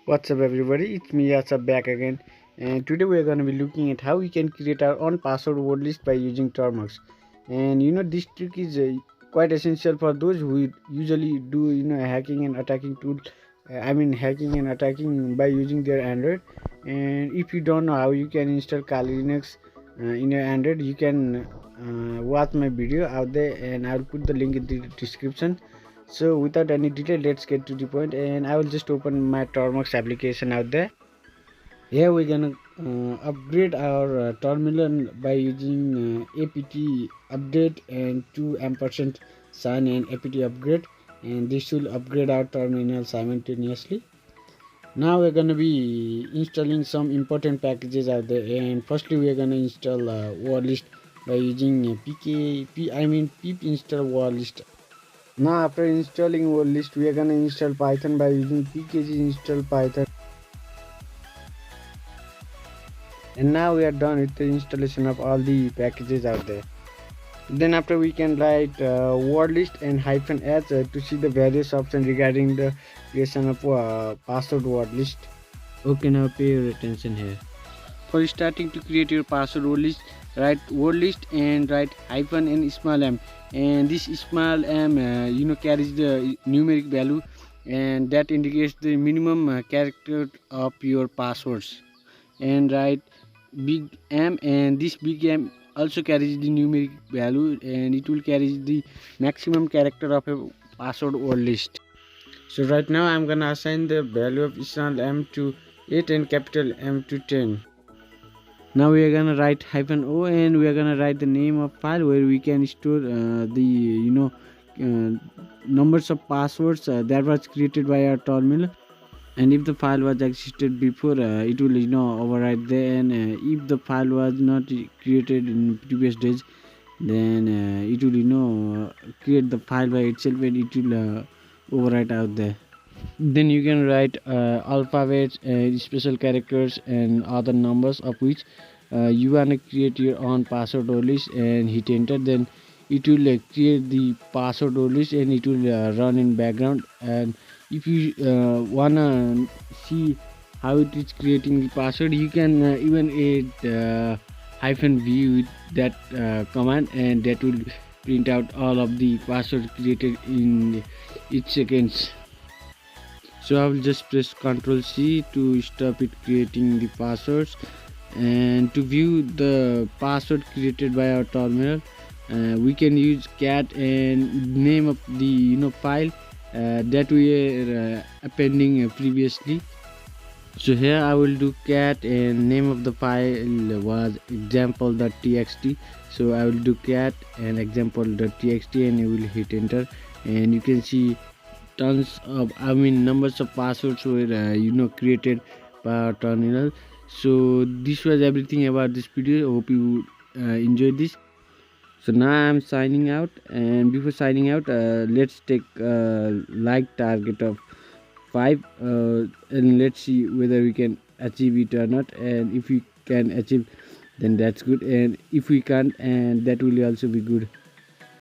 What's up everybody, it's me Yasab back again, and today we're going to be looking at how we can create our own password word list by using termux. And this trick is quite essential for those who usually do hacking and attacking tool. Hacking and attacking by using their Android. And if you don't know how you can install Kali Linux in your Android, you can watch my video out there, and I'll put the link in the description. So without any detail, let's get to the point, and I will just open my Tormux application out there. Here we're gonna upgrade our terminal by using apt update and 2 ampersand sign and apt upgrade, and this will upgrade our terminal simultaneously. Now we're gonna be installing some important packages out there, and firstly we're gonna install wordlist by using pip install wordlist. Now after installing wordlist, we are gonna install Python by using pkg install Python. And now we are done with the installation of all the packages out there. Then after we can write wordlist and -s to see the various options regarding the creation of password wordlist. Okay, now pay your attention here. For starting to create your password wordlist, write wordlist and write hyphen and small m, and this small m carries the numeric value, and that indicates the minimum character of your passwords. And write big M, and this big M also carries the numeric value, and it will carry the maximum character of a password wordlist. So right now I'm gonna assign the value of small m to 8 and capital M to 10. Now we are gonna write -o, and we are gonna write the name of file where we can store the numbers of passwords that was created by our terminal. And if the file was existed before, it will overwrite there, and if the file was not created in previous days, then it will create the file by itself, and it will overwrite out there. Then you can write alphabets, special characters and other numbers of which you want to create your own password list, and hit enter. Then it will create the password list, and it will run in background. And if you wanna see how it is creating the password, you can even add -v with that command, and that will print out all of the password created in each seconds. So I will just press Ctrl C to stop it creating the passwords. And to view the password created by our terminal, we can use cat and name of the file that we are appending previously. So here I will do cat, and name of the file was example.txt. So I will do cat and example.txt, and you will hit enter, and you can see tons of numbers of passwords were created by our terminal. So this was everything about this video. I hope you enjoyed this. So now I'm signing out, and before signing out, let's take a like target of 5, and let's see whether we can achieve it or not. And if we can achieve, then that's good, and if we can't, and that will also be good.